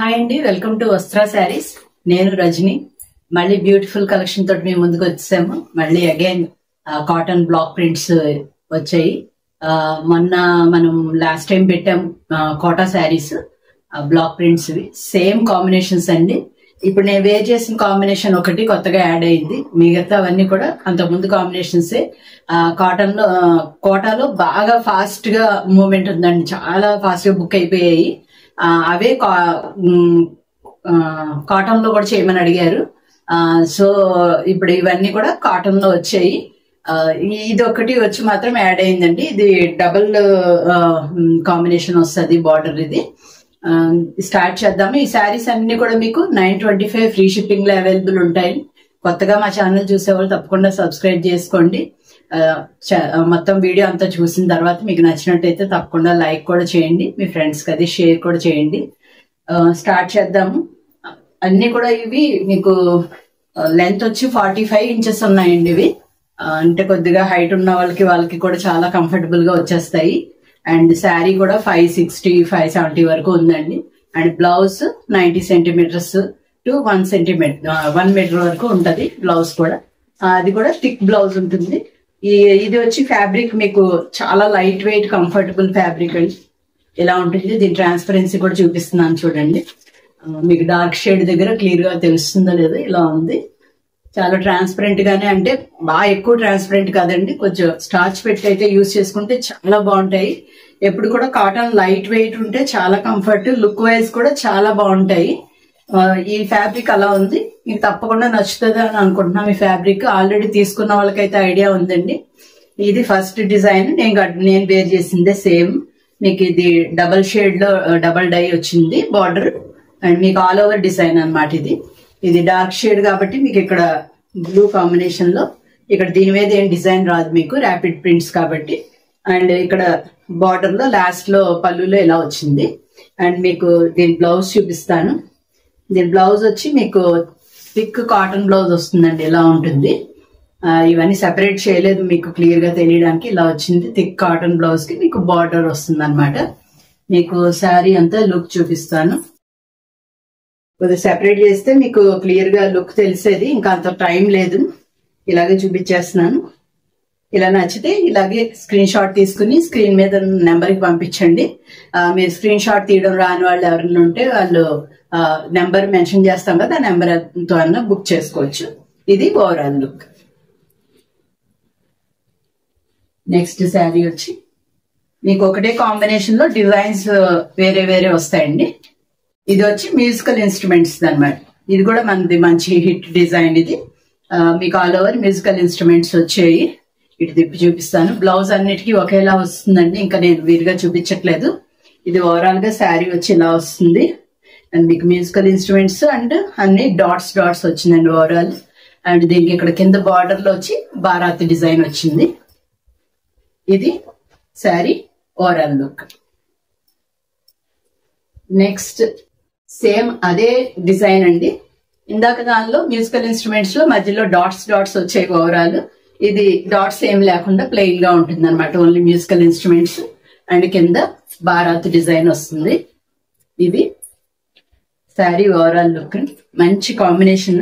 Hi అండి, welcome to వస్త్ర శారీస్. నేను రజని. మళ్ళీ బ్యూటిఫుల్ కలెక్షన్ తోటి మేము ముందుకు వచ్చాము. మళ్ళీ అగైన్ కాటన్ బ్లాక్ ప్రింట్స్ వచ్చాయి. మొన్న మనం లాస్ట్ టైం పెట్టాం Kota saris block prints, same combinations అండి. ఇప్పుడు నేను వేర్ చేసిన కాంబినేషన్ ఒకటి కొత్తగా యాడ్ అయింది. మిగతా అవన్నీ కూడా అంతకుముందు కాంబినేషన్సే. కాటన్ లో కోటాలో బాగా ఫాస్ట్ గా మూవ్మెంట్ ఉందండి, చాలా ఫాస్ట్ గా బుక్ అయిపోయాయి. అవే కాటన్ లో కూడా చేయమని అడిగారు. సో ఇప్పుడు ఇవన్నీ కూడా కాటన్ లో వచ్చాయి. ఇది ఒకటి వచ్చి మాత్రం యాడ్ అయిందండి. ఇది డబుల్ కాంబినేషన్ వస్తుంది బార్డర్. ఇది స్టార్ట్ చేద్దాము. ఈ శారీస్ అన్ని కూడా మీకు 925 ఫ్రీ షిప్పింగ్ లో అవైలబుల్ ఉంటాయి. కొత్తగా మా ఛానల్ చూసేవాళ్ళు తప్పకుండా సబ్స్క్రైబ్ చేసుకోండి. మొత్తం వీడియో అంతా చూసిన తర్వాత మీకు నచ్చినట్టయితే తప్పకుండా లైక్ కూడా చేయండి, మీ ఫ్రెండ్స్ కి అది షేర్ కూడా చేయండి. స్టార్ట్ చేద్దాము. అన్ని కూడా ఇవి మీకు లెంత్ వచ్చి 45 ఇంచెస్ ఉన్నాయండి. ఇవి అంటే కొద్దిగా హైట్ ఉన్న వాళ్ళకి కూడా చాలా కంఫర్టబుల్ గా వచ్చేస్తాయి. అండ్ శారీ కూడా 560 570 వరకు ఉందండి. And blouse 90 centimetres to 1 metre వరకు ఉంటది బ్లౌజ్ కూడా. అది కూడా థిక్ బ్లౌజ్ ఉంటుంది. ఇది వచ్చి ఫ్యాబ్రిక్ మీకు చాలా లైట్ వెయిట్ కంఫర్టబుల్ ఫ్యాబ్రిక్ అండి. ఇలా ఉంటుంది. దీని ట్రాన్స్పరెన్సీ కూడా చూపిస్తున్నాను చూడండి. మీకు డార్క్ షేడ్ దగ్గర క్లియర్ గా తెలుస్తుందో లేదో, ఇలా ఉంది. చాలా ట్రాన్స్పరెంట్ గానే, అంటే బాగా ఎక్కువ ట్రాన్స్పరెంట్ కాదండి. కొంచెం స్టార్చ్ పెట్టి అయితే యూజ్ చేసుకుంటే చాలా బాగుంటాయి. ఎప్పుడు కూడా కాటన్ లైట్ వెయిట్ ఉంటే చాలా కంఫర్ట్, లుక్ వైజ్ కూడా చాలా బాగుంటాయి. ఈ ఫ్యాబ్రిక్ అలా ఉంది. మీకు తప్పకుండా నచ్చుతుంది అని అనుకుంటున్నాం. ఈ ఫ్యాబ్రిక్ ఆల్రెడీ తీసుకున్న వాళ్ళకైతే ఐడియా ఉందండి. ఇది ఫస్ట్ డిజైన్ నేను వేర్ చేసిందే సేమ్. మీకు ఇది డబల్ షేడ్ లో డబల్ డై వచ్చింది బార్డర్. అండ్ మీకు ఆల్ ఓవర్ డిజైన్ అన్నమాట. ఇది డార్క్ షేడ్ కాబట్టి మీకు ఇక్కడ బ్లూ కాంబినేషన్ లో, ఇక్కడ దీని మీద ఏం డిజైన్ రాదు మీకు, ర్యాపిడ్ ప్రింట్స్ కాబట్టి. అండ్ ఇక్కడ బార్డర్ లో లాస్ట్ లో పళ్ళులో ఇలా వచ్చింది. అండ్ మీకు దీని బ్లౌజ్ చూపిస్తాను. దీని బ్లౌజ్ వచ్చి మీకు థిక్ కాటన్ బ్లౌజ్ వస్తుందండి. ఇలా ఉంటుంది. ఇవన్నీ సెపరేట్ చేయలేదు మీకు క్లియర్ గా తెలియడానికి. ఇలా వచ్చింది థిక్ కాటన్ బ్లౌజ్ కి మీకు బార్డర్ వస్తుంది అనమాట. మీకు శారీ అంతా లుక్ చూపిస్తాను. కొద్దిగా సెపరేట్ చేస్తే మీకు క్లియర్ గా లుక్ తెలిసేది. ఇంకా అంత టైం లేదు, ఇలాగే చూపించేస్తున్నాను. ఇలా నచ్చితే ఇలాగే స్క్రీన్ షాట్ తీసుకుని స్క్రీన్ మీద నెంబర్ కి పంపించండి. మీరు స్క్రీన్ షాట్ తీయడం రాని వాళ్ళు ఎవరైనా ఉంటే వాళ్ళు నెంబర్ మెన్షన్ చేస్తాం కదా, ఆ నెంబర్ తో అన్న బుక్ చేసుకోవచ్చు. ఇది ఓవరాల్ లుక్. నెక్స్ట్ శారీ వచ్చి మీకు ఒకటే కాంబినేషన్ లో డిజైన్స్ వేరే వేరే వస్తాయండి. ఇది వచ్చి మ్యూజికల్ ఇన్స్ట్రుమెంట్స్ అన్నమాట. ఇది కూడా మనది మంచి హిట్ డిజైన్. ఇది మీకు ఆల్ ఓవర్ మ్యూజికల్ ఇన్స్ట్రుమెంట్స్ వచ్చాయి. ఇటు తిప్పి చూపిస్తాను. బ్లౌజ్ అన్నిటికీ ఒకేలా వస్తుందండి, ఇంకా నేను వీరుగా చూపించట్లేదు. ఇది ఓవరాల్ గా శారీ వచ్చి ఇలా వస్తుంది. అండ్ మీకు మ్యూజికల్ ఇన్స్ట్రుమెంట్స్ అండ్ అన్ని డాట్స్ వచ్చిందండి ఓవరాల్. అండ్ దీనికి ఇక్కడ కింద బార్డర్ లో వచ్చి బారాతి డిజైన్ వచ్చింది. ఇది sari overall look. Next same అదే డిజైన్ అండి. ఇందాక దానిలో మ్యూజికల్ ఇన్స్ట్రుమెంట్స్ లో మధ్యలో డాట్స్ వచ్చాయి ఓవరాల్. ఇది డాట్స్ ఏం లేకుండా ప్లెయిన్ గా ఉంటుంది అనమాట, ఓన్లీ మ్యూజికల్ ఇన్స్ట్రుమెంట్స్. అండ్ కింద బారాత్ డిజైన్ వస్తుంది. ఇది శారీ ఓవరాల్ లుక్. మంచి కాంబినేషన్.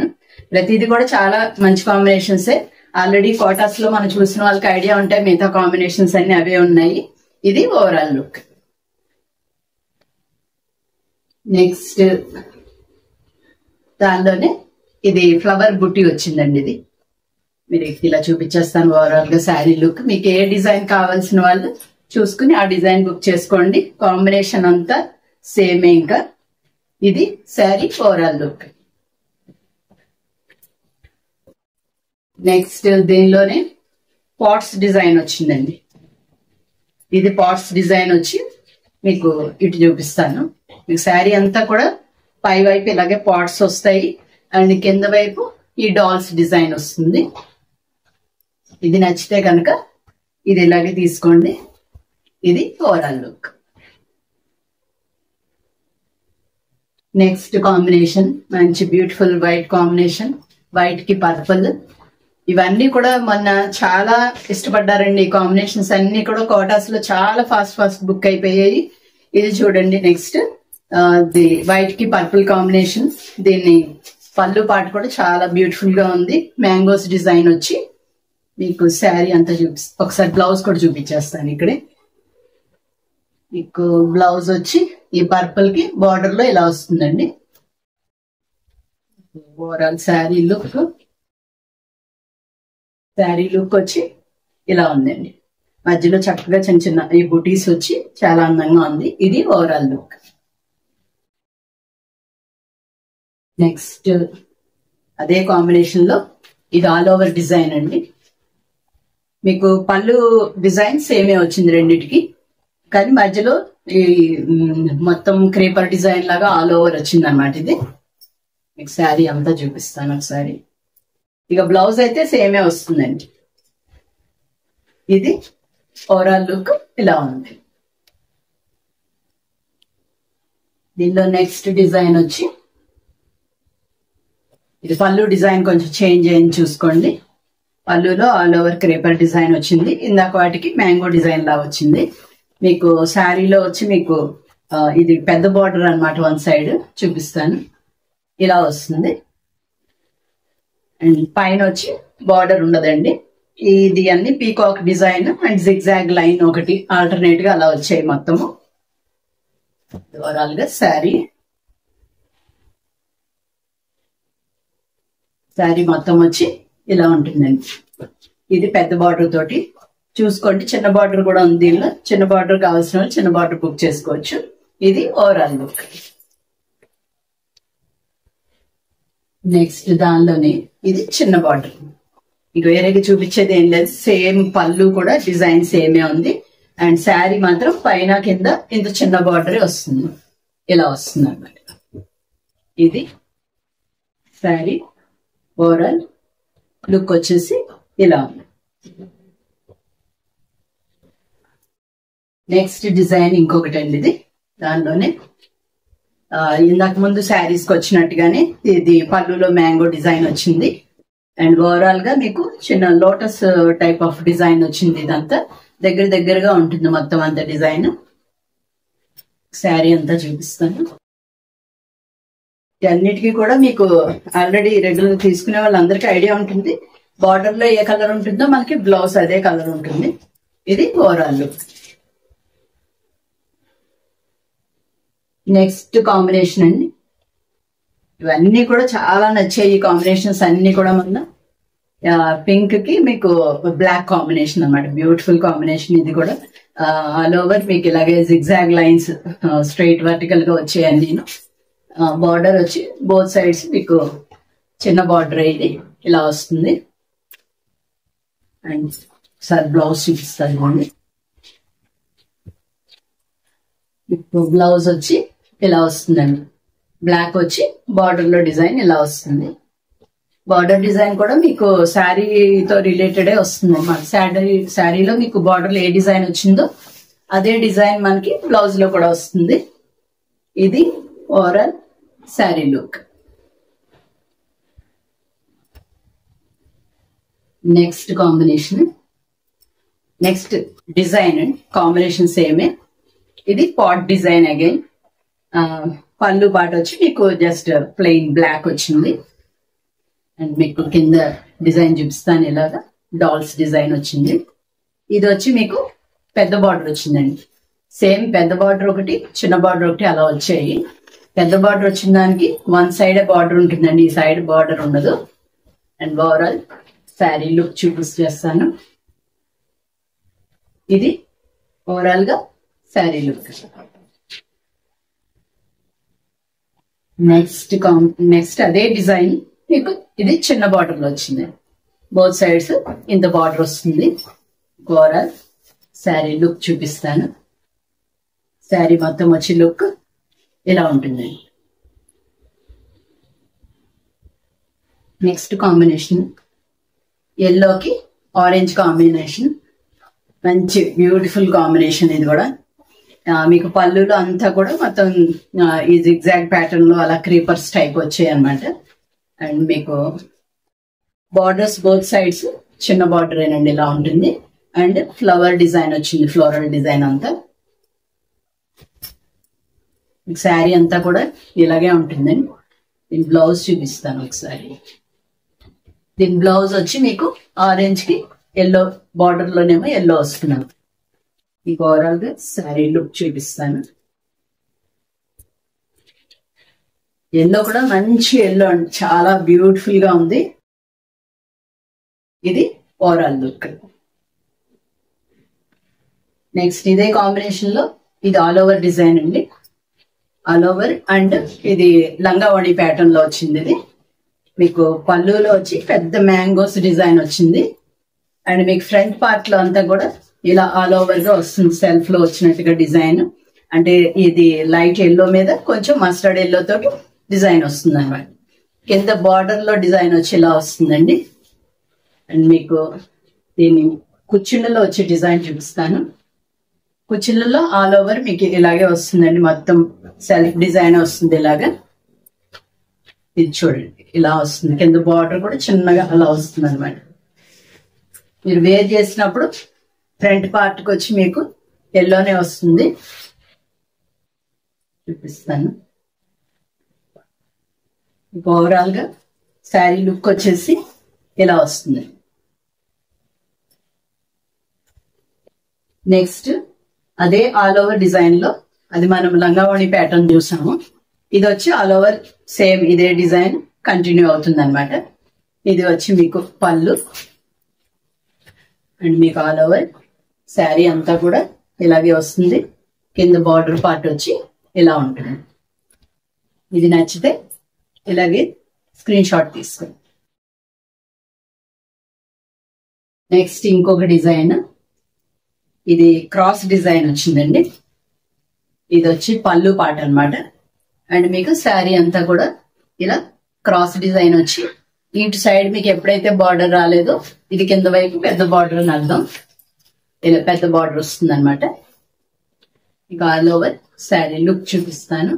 ప్రతిది కూడా చాలా మంచి కాంబినేషన్సే. ఆల్రెడీ కోటాస్ లో మనం చూసిన వాళ్ళకి ఐడియా ఉంటాయి, మిగతా కాంబినేషన్స్ అన్ని అవే ఉన్నాయి. ఇది ఓవరాల్ లుక్. నెక్స్ట్ దానిలోనే ఇది ఫ్లవర్ బుట్టి వచ్చిందండి. ఇది మీరు ఇలా చూపించేస్తాను ఓవరాల్ గా శారీ లుక్. మీకు ఏ డిజైన్ కావాల్సిన వాళ్ళు చూసుకుని ఆ డిజైన్ బుక్ చేసుకోండి. కాంబినేషన్ అంతా సేమే. ఇంకా ఇది శారీ ఓవరాల్ లుక్. నెక్స్ట్ దీనిలోనే పాట్స్ డిజైన్ వచ్చిందండి. ఇది పాట్స్ డిజైన్ వచ్చి మీకు ఇటు చూపిస్తాను. మీకు శారీ అంతా కూడా పై వైపు ఇలాగే పాట్స్ వస్తాయి. అండ్ కింద వైపు ఈ డాల్స్ డిజైన్ వస్తుంది. ఇది నచ్చితే కనుక ఇది ఇలాగే తీసుకోండి. ఇది ఓవరాల్ లుక్. నెక్స్ట్ కాంబినేషన్ మంచి బ్యూటిఫుల్ వైట్ కాంబినేషన్, వైట్ కి పర్పుల్. ఇవన్నీ కూడా మొన్న చాలా ఇష్టపడ్డారండి. ఈ కాంబినేషన్స్ అన్ని కూడా కోటాస్ లో చాలా ఫాస్ట్ బుక్ అయిపోయాయి. ఇది చూడండి. నెక్స్ట్ ది వైట్ కి పర్పుల్ కాంబినేషన్. దీన్ని పళ్ళు పాటు కూడా చాలా బ్యూటిఫుల్ గా ఉంది. మ్యాంగోస్ డిజైన్ వచ్చి మీకు శారీ అంతా ఒకసారి బ్లౌజ్ కూడా చూపించేస్తాను. ఇక్కడే మీకు బ్లౌజ్ వచ్చి ఈ పర్పుల్ కి బార్డర్ లో ఇలా వస్తుందండి. ఓవరాల్ శారీ లుక్ వచ్చి ఇలా ఉందండి. మధ్యలో చక్కగా చిన్న చిన్న ఈ బుటీస్ వచ్చి చాలా అందంగా ఉంది. ఇది ఓవరాల్ లుక్. నెక్స్ట్ అదే కాంబినేషన్ లో ఇది ఆల్ ఓవర్ డిజైన్ అండి. మీకు పళ్ళు డిజైన్ సేమే వచ్చింది రెండిటికి, కానీ మధ్యలో ఈ మొత్తం క్రేపర్ డిజైన్ లాగా ఆల్ ఓవర్ వచ్చింది అనమాట. ఇది మీకు శారీ అంతా చూపిస్తాను ఒకసారి. ఇక బ్లౌజ్ అయితే సేమే వస్తుందండి. ఇది ఓవరాల్ లుక్ ఇలా ఉంది. దీనిలో నెక్స్ట్ డిజైన్ వచ్చి ఇది పళ్ళు డిజైన్ కొంచెం చేంజ్ అయ్యింది చూసుకోండి. పళ్ళులో ఆల్ ఓవర్ క్రేపర్ డిజైన్ వచ్చింది. ఇందాక వాటికి మ్యాంగో డిజైన్ లా వచ్చింది. మీకు శారీలో వచ్చి మీకు ఇది పెద్ద బార్డర్ అన్నమాట. వన్ సైడ్ చూపిస్తాను, ఇలా వస్తుంది. అండ్ పైన వచ్చి బార్డర్ ఉండదండి. ఇది అన్ని peacock design and zigzag line ఒకటి ఆల్టర్నేట్ గా అలా వచ్చాయి మొత్తము. ఓవరాల్ గా శారీ మొత్తం వచ్చి ఇలా ఉంటుందండి. ఇది పెద్ద బార్డర్ తోటి చూసుకోండి. చిన్న బార్డర్ కూడా ఉంది దీనిలో. చిన్న బార్డర్ కావాల్సిన వాళ్ళు చిన్న బార్డర్ బుక్ చేసుకోవచ్చు. ఇది ఓవరాల్ లుక్. నెక్స్ట్ దానిలోనే ఇది చిన్న బార్డర్. ఇక వేరేగా చూపించేది ఏం లేదు. సేమ్ పళ్ళు కూడా డిజైన్ సేమే ఉంది. అండ్ శారీ మాత్రం పైన కింద ఇంత చిన్న బార్డరే వస్తుంది. ఇలా వస్తుంది అన్నమాట. ఇది శారీ ఓవరాల్ లుక్ వచ్చేసి ఇలా ఉంది. నెక్స్ట్ డిజైన్ ఇంకొకటి అండి. ఇది దానిలోనే ఇందాక ముందు శారీస్ కి వచ్చినట్టుగానే ఇది పళ్ళులో మ్యాంగో డిజైన్ వచ్చింది. అండ్ ఓవరాల్ గా మీకు చిన్న లోటస్ టైప్ ఆఫ్ డిజైన్ వచ్చింది. ఇదంతా దగ్గరగా ఉంటుంది మొత్తం అంతా డిజైన్. శారీ అంతా చూపిస్తాను. అన్నిటికీ కూడా మీకు ఆల్రెడీ రెగ్యులర్ తీసుకునే వాళ్ళందరికీ ఐడియా ఉంటుంది. బార్డర్ లో ఏ కలర్ ఉంటుందో మనకి బ్లౌజ్ అదే కలర్ ఉంటుంది. ఇది ఓవరాల్ లుక్. నెక్స్ట్ కాంబినేషన్ అండి. ఇవన్నీ కూడా చాలా నచ్చాయి. ఈ కాంబినేషన్స్ అన్ని కూడా మొన్న పింక్ కి మీకు బ్లాక్ కాంబినేషన్ అన్నమాట. Beautiful combination. ఇది కూడా ఆల్ ఓవర్ మీకు ఇలాగే జిగ్జాగ్ లైన్స్ స్ట్రైట్ వర్టికల్ గా వచ్చాయండి. బార్డర్ వచ్చి బోత్ సైడ్స్ మీకు చిన్న బార్డర్ ఇది ఇలా వస్తుంది. అండ్ ఒకసారి బ్లౌజ్ చూపిస్తాను. ఇప్పుడు బ్లౌజ్ వచ్చి ఇలా వస్తుందండి. బ్లాక్ వచ్చి బార్డర్ లో డిజైన్ ఇలా వస్తుంది. బార్డర్ డిజైన్ కూడా మీకు శారీతో రిలేటెడే వస్తుంది అన్నమాట. శారీలో మీకు బార్డర్ లో ఏ డిజైన్ వచ్చిందో అదే డిజైన్ మనకి బ్లౌజ్ లో కూడా వస్తుంది. ఇది overall sari look. Next combination, next design and combination సేమే. ఇది పాట్ డిజైన్ అగైన్. పళ్ళు పాట వచ్చి మీకు జస్ట్ ప్లెయిన్ బ్లాక్ వచ్చింది. అండ్ మీకు కింద డిజైన్ చూపిస్తాను. ఇలాగా డాల్స్ డిజైన్ వచ్చింది. ఇది వచ్చి మీకు పెద్ద బార్డర్ వచ్చిందండి. సేమ్ పెద్ద బార్డర్ ఒకటి చిన్న బార్డర్ ఒకటి అలా వచ్చాయి. పెద్ద బార్డర్ వచ్చిన దానికి వన్ సైడ్ బార్డర్ ఉంటుందండి, ఈ సైడ్ బార్డర్ ఉండదు. అండ్ ఓవరాల్ శారీ లుక్ చూపిస్తాను. ఇది ఓవరాల్ గా శారీ లుక్. నెక్స్ట్ అదే డిజైన్ మీకు ఇది చిన్న బార్డర్ లో వచ్చింది. బోత్ సైడ్స్ ఇంత బార్డర్ వస్తుంది. ఓవరాల్ శారీ లుక్ చూపిస్తాను. శారీ మొత్తం వచ్చి లుక్ ఇలా ఉంటుంది. నెక్స్ట్ కాంబినేషన్ ఎల్లోకి ఆరెంజ్ కాంబినేషన్. మంచి బ్యూటిఫుల్ కాంబినేషన్. ఇది కూడా మీకు పళ్ళులో అంతా కూడా మొత్తం ఈ జిగ్జాగ్ ప్యాటర్న్ లో అలా క్రీపర్స్ టైప్ వచ్చాయి అన్నమాట. అండ్ మీకు బార్డర్స్ బోత్ సైడ్స్ చిన్న బార్డర్ ఏనండి ఇలా ఉంటుంది. అండ్ ఫ్లవర్ డిజైన్ వచ్చింది, ఫ్లోరల్ డిజైన్ అంతా. శారీ అంతా కూడా ఇలాగే ఉంటుందండి. దీని బ్లౌజ్ చూపిస్తాను ఒకసారి. దీని బ్లౌజ్ వచ్చి మీకు ఆరెంజ్ కి ఎల్లో బార్డర్ లోనేమో ఎల్లో వస్తున్నాను. మీకు ఓవరాల్ గా శారీ లుక్ చూపిస్తాను. ఎల్లో కూడా మంచి ఎల్లో అండి, చాలా బ్యూటిఫుల్ గా ఉంది. ఇది ఓవరాల్ లుక్. నెక్స్ట్ ఇదే కాంబినేషన్ లో ఇది ఆల్ ఓవర్ డిజైన్ అండి. ఆల్ ఓవర్ అండ్ ఇది లంగావణి ప్యాటర్న్ లో వచ్చింది. ఇది మీకు పళ్ళులో వచ్చి పెద్ద మ్యాంగోస్ డిజైన్ వచ్చింది. అండ్ మీకు ఫ్రంట్ పార్ట్ లో అంతా కూడా ఇలా ఆల్ ఓవర్ గా వస్తుంది, సెల్ఫ్ లో వచ్చినట్టుగా డిజైన్. అంటే ఇది లైట్ ఎల్లో మీద కొంచెం మస్టర్డ్ ఎల్లో తోటి డిజైన్ వస్తుంది అన్నమాట. కింద బార్డర్ లో డిజైన్ వచ్చి ఇలా వస్తుందండి. అండ్ మీకు దీన్ని కుచ్చిళ్ళలో వచ్చే డిజైన్ చూపిస్తాను. కుచ్చిళ్ళలో ఆల్ ఓవర్ మీకు ఇలాగే వస్తుందండి, మొత్తం సెల్ఫ్ డిజైన్ వస్తుంది ఇలాగా. ఇది చూడండి ఇలా వస్తుంది, కింద బార్డర్ కూడా చిన్నగా అలా వస్తుంది అనమాట. మీరు వేర్ చేసినప్పుడు ఫ్రంట్ పార్ట్ కి వచ్చి మీకు ఎల్లోనే వస్తుంది. చూపిస్తాను. ఓవరాల్ గా శారీ లుక్ వచ్చేసి ఇలా వస్తుంది. నెక్స్ట్ అదే ఆల్ ఓవర్ డిజైన్ లో అది మనం లంగావణి ప్యాటర్న్ చూసాము. ఇది వచ్చి ఆల్ ఓవర్ సేమ్ ఇదే డిజైన్ కంటిన్యూ అవుతుంది అనమాట. ఇది వచ్చి మీకు పళ్ళు అండ్ మీకు ఆల్ ఓవర్ శారీ అంతా కూడా ఇలాగే వస్తుంది. కింద బార్డర్ పార్ట్ వచ్చి ఇలా ఉంటుంది. ఇది నచ్చితే ఇలాగే స్క్రీన్ షాట్ తీసుకోండి. నెక్స్ట్ ఇంకొక డిజైన్, ఇది క్రాస్ డిజైన్ వచ్చిందండి. ఇది వచ్చి పళ్ళు పార్ట్ అన్నమాట. అండ్ మీకు శారీ అంతా కూడా ఇలా క్రాస్ డిజైన్ వచ్చి ఇటు సైడ్ మీకు ఎప్పుడైతే బార్డర్ రాలేదో ఇది కింద వైపు పెద్ద బార్డర్ అని అర్థం. ఇలా పెద్ద బార్డర్ వస్తుంది అనమాట. ఇక ఆల్ ఓవర్ శారీ లుక్ చూపిస్తాను.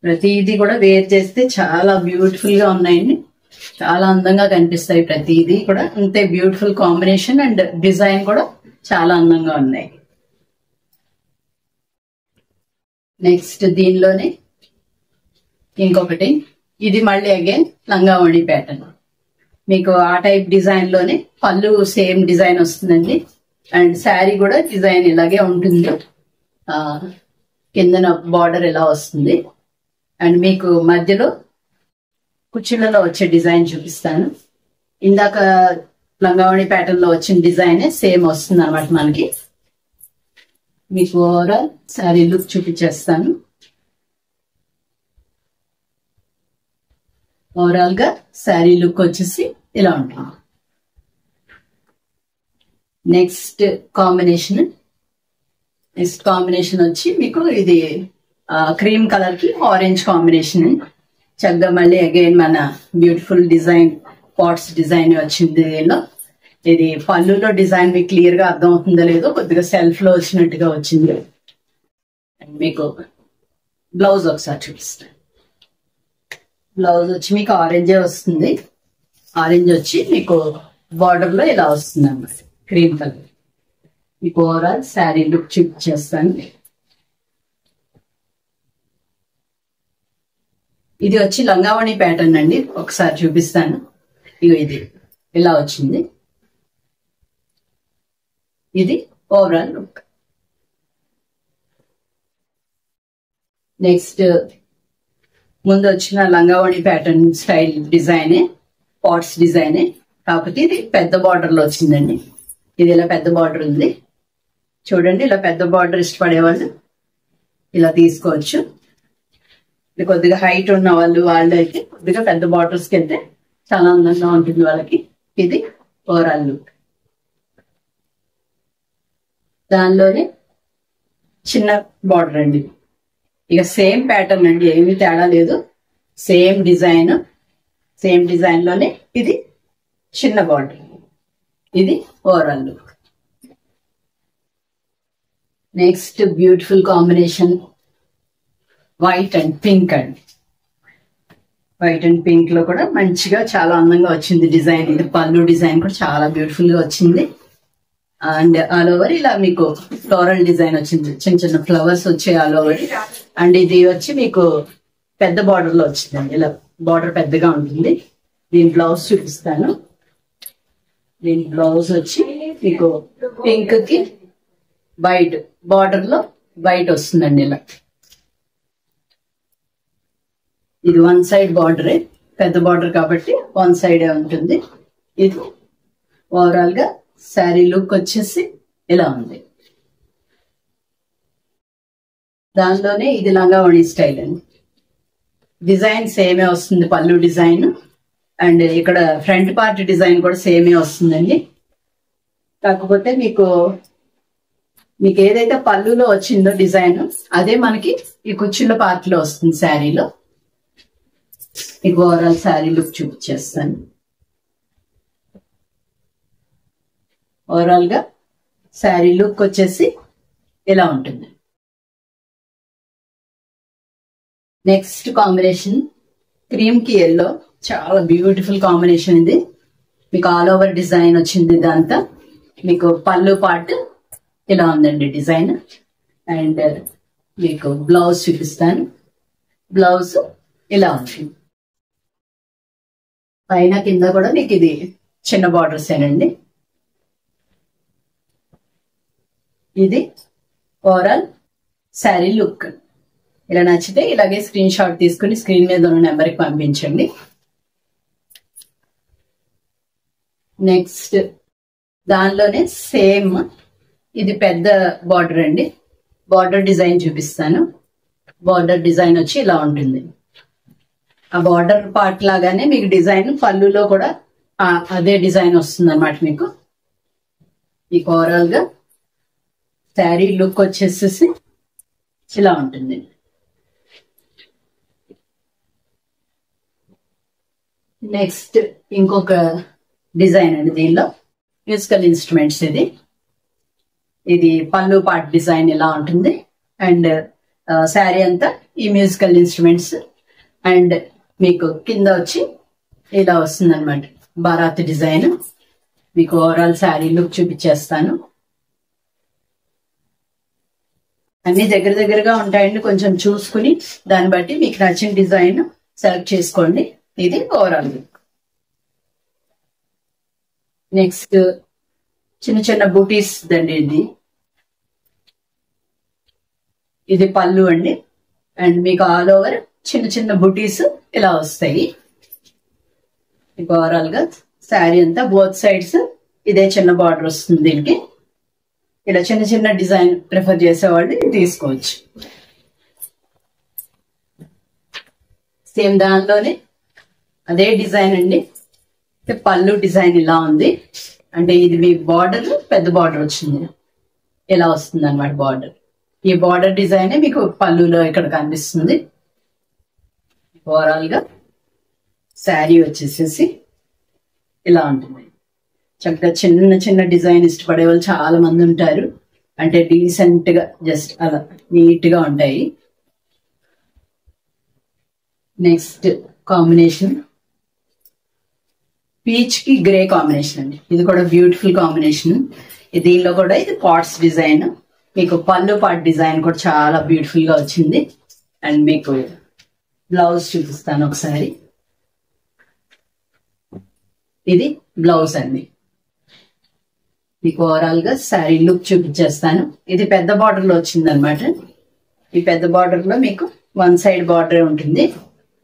ప్రతిదీ కూడా వేర్ చేస్తే చాలా బ్యూటిఫుల్ గా ఉన్నాయండి, చాలా అందంగా కనిపిస్తాయి. ప్రతిదీ కూడా అంతే బ్యూటిఫుల్ కాంబినేషన్ అండ్ డిజైన్ కూడా చాలా అందంగా ఉన్నాయి. నెక్స్ట్ దీనిలోనే ఇంకొకటి, ఇది మళ్ళీ అగైన్ లంగావణి ప్యాటర్న్. మీకు ఆ టైప్ డిజైన్ లోనే పళ్ళు సేమ్ డిజైన్ వస్తుందండి. అండ్ శారీ కూడా డిజైన్ ఇలాగే ఉంటుంది. కిందన బార్డర్ ఇలా వస్తుంది. అండ్ మీకు మధ్యలో కుచ్చిళ్ళలో వచ్చే డిజైన్ చూపిస్తాను. ఇందాక లంగావణి ప్యాటర్న్ లో వచ్చిన డిజైన్ సేమ్ వస్తుంది అనమాట మనకి. మీకు ఓవరాల్ శారీ లుక్ చూపించేస్తాను. ఓవరాల్ గా శారీ లుక్ వచ్చేసి ఇలా ఉంటుంది. నెక్స్ట్ కాంబినేషన్ వచ్చి మీకు ఇది క్రీమ్ కలర్ కి ఆరెంజ్ కాంబినేషన్. చక్కగా మళ్ళీ అగైన్ మన బ్యూటిఫుల్ డిజైన్ పాట్స్ డిజైన్ వచ్చింది. దీనిలో ఇది పళ్ళులో డిజైన్ మీకు క్లియర్ గా అర్థం అవుతుందో లేదో, కొద్దిగా సెల్ఫ్ లో వచ్చినట్టుగా వచ్చింది. మీకు బ్లౌజ్ ఒకసారి చూపిస్తాను. బ్లౌజ్ వచ్చి మీకు ఆరెంజే వస్తుంది. ఆరెంజ్ వచ్చి మీకు బార్డర్ లో ఇలా వస్తుంది అన్నమాట, క్రీమ్ కలర్. మీకు ఓవరాల్ శారీ లుక్ చూపించేస్తాను. ఇది వచ్చి లంగావణి ప్యాటర్న్ అండి, ఒకసారి చూపిస్తాను. ఇది ఇలా వచ్చింది. ఇది ఓవరాల్ లుక్. నెక్స్ట్ ముందు వచ్చిన లంగావణి ప్యాటర్న్ స్టైల్ డిజైనే, పాట్స్ డిజైనే, కాకపోతే ఇది పెద్ద బార్డర్ లో వచ్చిందండి. ఇది ఇలా పెద్ద బార్డర్ ఉంది చూడండి. ఇలా పెద్ద బార్డర్ ఇష్టపడేవాళ్ళు ఇలా తీసుకోవచ్చు. కొద్దిగా హైట్ ఉన్న వాళ్ళు అయితే కొద్దిగా పెద్ద బార్డర్స్ కి వెళ్తే చాలా అందంగా ఉంటుంది వాళ్ళకి. ఇది ఓవరాల్ లుక్. దానిలోనే చిన్న బార్డర్ అండి. ఇక సేమ్ ప్యాటర్న్ అండి, ఏమీ తేడా లేదు. సేమ్ డిజైన్ లోనే ఇది చిన్న బార్డర్. ఇది overall look. Next beautiful combination white and pink అండి. వైట్ అండ్ పింక్ లో కూడా మంచిగా చాలా అందంగా వచ్చింది డిజైన్. ఇది పళ్ళు డిజైన్ కూడా చాలా బ్యూటిఫుల్ గా వచ్చింది. అండ్ ఆల్ ఓవర్ ఇలా మీకు ఫ్లోరల్ డిజైన్ వచ్చింది, చిన్న చిన్న ఫ్లవర్స్ వచ్చాయి ఆల్ ఓవర్. అండ్ ఇది వచ్చి మీకు పెద్ద బార్డర్ లో వచ్చిందండి, ఇలా బార్డర్ పెద్దగా ఉంటుంది. దీని బ్లౌజ్ చూపిస్తాను. దీని బ్లౌజ్ వచ్చి మీకు పింక్ కి వైట్ బార్డర్ లో వైట్ వస్తుందండి. ఇలా ఇది వన్ సైడ్ బార్డరే, పెద్ద బార్డర్ కాబట్టి వన్ సైడే ఉంటుంది. ఇది ఓవరాల్ గా శారీ లుక్ వచ్చేసి ఇలా ఉంది. దానిలోనే ఇది లంగావణి స్టైల్ అండి. డిజైన్ సేమే వస్తుంది, పళ్ళు డిజైన్. అండ్ ఇక్కడ ఫ్రంట్ పార్ట్ డిజైన్ కూడా సేమే వస్తుందండి. కాకపోతే మీకు ఏదైతే పళ్ళులో వచ్చిందో డిజైన్ అదే మనకి ఈ కుచ్చిళ్ళ పార్ట్ లో వస్తుంది శారీలో. మీకు ఓవరాల్ శారీ లుక్ చూపించేస్తాను. ఓవరాల్ గా శారీ లుక్ వచ్చేసి ఇలా ఉంటుంది. నెక్స్ట్ కాంబినేషన్ క్రీమ్ కి ఎల్లో, చాలా బ్యూటిఫుల్ కాంబినేషన్ ఇది. మీకు ఆల్ ఓవర్ డిజైన్ వచ్చింది. ఇదంతా మీకు పళ్ళు పార్ట్ ఇలా ఉందండి డిజైన్. అండ్ మీకు బ్లౌజ్ చూపిస్తాను. బ్లౌజ్ ఇలా ఉంది. పైన కింద కూడా మీకు ఇది చిన్న బార్డర్స్ ఏనండి. ఇది ఓవరాల్ శారీ లుక్. ఇలా నచ్చితే ఇలాగే స్క్రీన్ షాట్ తీసుకుని స్క్రీన్ మీద ఉన్న నెంబర్కి పంపించండి. నెక్స్ట్ దానిలోనే సేమ్ ఇది పెద్ద బార్డర్ అండి. బార్డర్ డిజైన్ చూపిస్తాను. బార్డర్ డిజైన్ వచ్చి ఇలా ఉంటుంది. ఆ బార్డర్ పార్ట్ లాగానే మీకు డిజైన్ పళ్ళులో కూడా అదే డిజైన్ వస్తుంది అన్నమాట. మీకు ఓవరాల్ గా శారీ లుక్ వచ్చేసేసి ఇలా ఉంటుంది. నెక్స్ట్ ఇంకొక డిజైన్ అండి. దీనిలో మ్యూజికల్ ఇన్స్ట్రుమెంట్స్. ఇది పళ్ళు పార్ట్ డిజైన్ ఇలా ఉంటుంది. అండ్ శారీ అంతా ఈ మ్యూజికల్ ఇన్స్ట్రుమెంట్స్. అండ్ మీకు కింద వచ్చి ఇలా వస్తుంది అనమాట బారాత్ డిజైన్. మీకు ఓవరాల్ శారీ లుక్ చూపించేస్తాను. అన్ని దగ్గర దగ్గరగా ఉంటాయండి, కొంచెం చూసుకుని దాన్ని బట్టి మీకు నచ్చిన డిజైన్ సెలెక్ట్ చేసుకోండి. ఇది ఓవరాల్ లుక్. నెక్స్ట్ చిన్న చిన్న బూటీస్ దండి. ఇది పళ్ళు అండి. అండ్ మీకు ఆల్ ఓవర్ చిన్న చిన్న బూటీస్ ఇలా వస్తాయి. మీకు ఓవరాల్ గా శారీ అంతా బోత్ సైడ్స్ ఇదే చిన్న బార్డర్ వస్తుంది. దీనికి ఇలా చిన్న చిన్న డిజైన్ ప్రిఫర్ చేసేవాళ్ళు తీసుకోవచ్చు. సేమ్ దానిలోనే అదే డిజైన్ అండి. పళ్ళు డిజైన్ ఇలా ఉంది. అంటే ఇది మీ బార్డర్ పెద్ద బార్డర్ వచ్చింది, ఇలా వస్తుంది అన్నమాట బార్డర్. ఈ బార్డర్ డిజైన్ మీకు పళ్ళులో ఇక్కడ కనిపిస్తుంది. ఓవరాల్ గా శారీ వచ్చేసేసి ఇలా ఉంటుంది. చక్కగా చిన్న చిన్న డిజైన్ ఇష్టపడే వాళ్ళు చాలా మంది ఉంటారు. అంటే డీసెంట్ గా జస్ట్ అలా నీట్ గా ఉంటాయి. నెక్స్ట్ కాంబినేషన్ పీచ్ కి గ్రే కాంబినేషన్ అండి. ఇది కూడా బ్యూటిఫుల్ కాంబినేషన్. దీనిలో కూడా ఇది పాట్స్ డిజైన్. మీకు పళ్ళు పార్ట్ డిజైన్ కూడా చాలా బ్యూటిఫుల్ గా వచ్చింది. అండ్ మీకు బ్లౌజ్ చూపిస్తాను ఒకసారి. ఇది బ్లౌజ్ అండి. మీకు ఓవరాల్ గా శారీ లుక్ చూపించేస్తాను. ఇది పెద్ద బార్డర్ లో వచ్చింది అనమాట. ఈ పెద్ద బార్డర్ లో మీకు వన్ సైడ్ బార్డర్ ఉంటుంది.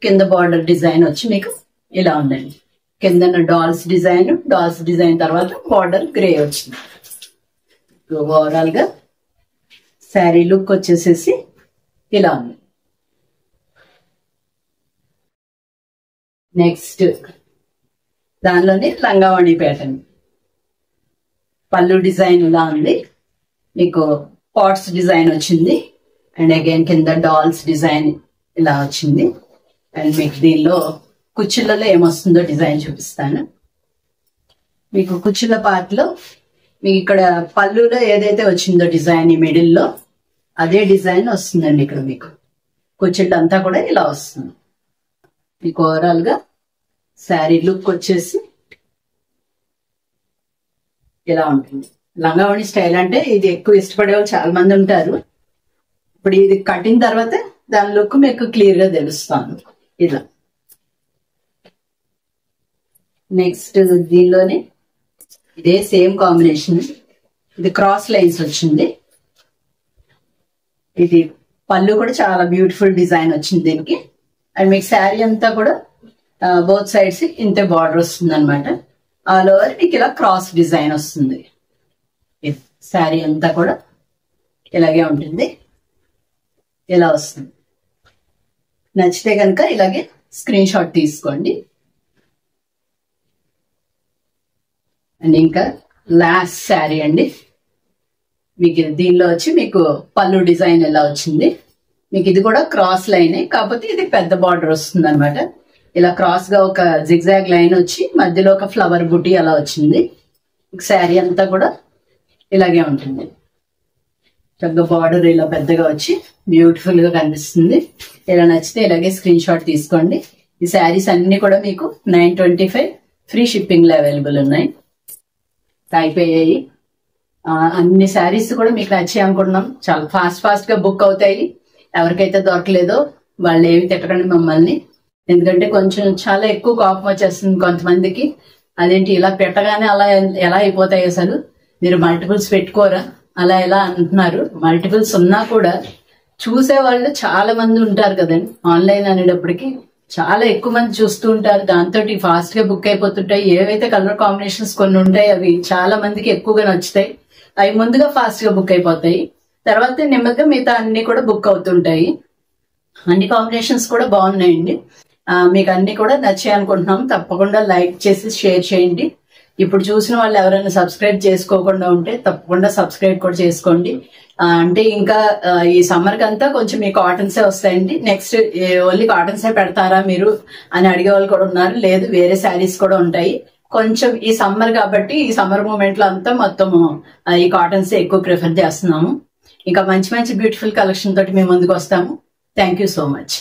కింద బార్డర్ డిజైన్ వచ్చి మీకు ఇలా ఉందండి. కింద డాల్స్ డిజైన్ తర్వాత బార్డర్ గ్రే వచ్చింది. ఓవరాల్ గా శారీ లుక్ వచ్చేసేసి ఇలా ఉంది. నెక్స్ట్ దానిలోనే లంగావణి ప్యాటర్న్. పళ్ళు డిజైన్ ఇలా ఉంది. మీకు పాట్స్ డిజైన్ వచ్చింది. అండ్ అగైన్ కింద డాల్స్ డిజైన్ ఇలా వచ్చింది. అండ్ మీకు దీనిలో కుచ్చిళ్ళలో ఏమొస్తుందో డిజైన్ చూపిస్తాను. మీకు కుచ్చిళ్ళ పార్ట్ లో మీకు ఇక్కడ పళ్ళులో ఏదైతే వచ్చిందో డిజైన్ ఈ మిడిల్ లో అదే డిజైన్ వస్తుందండి. ఇక్కడ మీకు కుచ్చిళ్ళ అంతా కూడా ఇలా వస్తుంది. మీకు ఓవరాల్ గా శారీ లుక్ వచ్చేసి ఇలా ఉంటుంది. లంగావణి స్టైల్ అంటే ఇది ఎక్కువ ఇష్టపడే వాళ్ళు చాలా మంది ఉంటారు. ఇప్పుడు ఇది కట్టిన తర్వాత దాని లుక్ మీకు క్లియర్ గా తెలుస్తాను. ఇలా నెక్స్ట్ దీనిలోనే ఇదే సేమ్ కాంబినేషన్, ఇది క్రాస్ లైన్స్ వచ్చింది. ఇది పళ్ళు కూడా చాలా బ్యూటిఫుల్ డిజైన్ వచ్చింది దీనికి. అండ్ మీకు శారీ అంతా కూడా బోత్ సైడ్స్ ఇంతే బార్డర్ వస్తుంది అనమాట. ఆల్ ఓవర్ మీకు ఇలా క్రాస్ డిజైన్ వస్తుంది. శారీ అంతా కూడా ఇలాగే ఉంటుంది, ఇలా వస్తుంది. నచ్చితే కనుక ఇలాగే స్క్రీన్ షాట్ తీసుకోండి. అండ్ ఇంకా లాస్ట్ శారీ అండి. మీకు దీనిలో వచ్చి మీకు పళ్ళు డిజైన్ ఎలా వచ్చింది. మీకు ఇది కూడా క్రాస్ లైనే, కాకపోతే ఇది పెద్ద బార్డర్ వస్తుంది అనమాట. ఇలా క్రాస్ గా ఒక జిగ్జాగ్ లైన్ వచ్చి మధ్యలో ఒక ఫ్లవర్ బుటీ అలా వచ్చింది. శారీ అంతా కూడా ఇలాగే ఉంటుంది. చక్కగా బార్డర్ ఇలా పెద్దగా వచ్చి బ్యూటిఫుల్ గా కనిపిస్తుంది. ఇలా నచ్చితే ఇలాగే స్క్రీన్ షాట్ తీసుకోండి. ఈ శారీస్ అన్ని కూడా మీకు 925 ఫ్రీ షిప్పింగ్ లో అవైలబుల్ ఉన్నాయి. అయిపోయాయి. అన్ని శారీస్ కూడా మీకు నచ్చాయి అనుకుంటున్నాం. చాలా ఫాస్ట్ గా బుక్ అవుతాయి. ఎవరికైతే దొరకలేదో వాళ్ళు ఏమి తిట్టకండి మమ్మల్ని, ఎందుకంటే కొంచెం చాలా ఎక్కువ కోపం వచ్చేస్తుంది కొంతమందికి. అదేంటి ఇలా పెట్టగానే అలా ఎలా అయిపోతాయి, అసలు మీరు మల్టిపుల్స్ పెట్టుకోరా అలా ఎలా అంటున్నారు. మల్టిపుల్స్ ఉన్నా కూడా చూసే వాళ్ళు చాలా మంది ఉంటారు కదండి. ఆన్లైన్ అనేటప్పటికి చాలా ఎక్కువ మంది చూస్తూ ఉంటారు. దాంతో ఫాస్ట్ గా బుక్ అయిపోతుంటాయి. ఏవైతే కలర్ కాంబినేషన్స్ కొన్ని ఉంటాయి అవి చాలా మందికి ఎక్కువగా నచ్చుతాయి. అవి ముందుగా ఫాస్ట్ గా బుక్ అయిపోతాయి. తర్వాత నెమ్మదిగా మిగతా అన్ని కూడా బుక్ అవుతుంటాయి. అన్ని కాంబినేషన్స్ కూడా బాగున్నాయండి. మీకు అన్ని కూడా నచ్చాయి అనుకుంటున్నాం. తప్పకుండా లైక్ చేసి షేర్ చేయండి. ఇప్పుడు చూసిన వాళ్ళు ఎవరైనా సబ్స్క్రైబ్ చేసుకోకుండా ఉంటే తప్పకుండా సబ్స్క్రైబ్ కూడా చేసుకోండి. అంటే ఇంకా ఈ సమ్మర్ కంతా కొంచెం మీ కాటన్సే వస్తాయండి. నెక్స్ట్ ఓన్లీ కాటన్సే పెడతారా మీరు అని అడిగే వాళ్ళు కూడా ఉన్నారు. లేదు, వేరే శారీస్ కూడా ఉంటాయి. కొంచెం ఈ సమ్మర్ కాబట్టి ఈ సమ్మర్ మూమెంట్ లో అంతా మొత్తం ఈ కాటన్స్ ఎక్కువ ప్రిఫర్ చేస్తున్నాము. ఇంకా మంచి మంచి బ్యూటిఫుల్ కలెక్షన్ తోటి మేము ముందుకు వస్తాము. Thank you so much.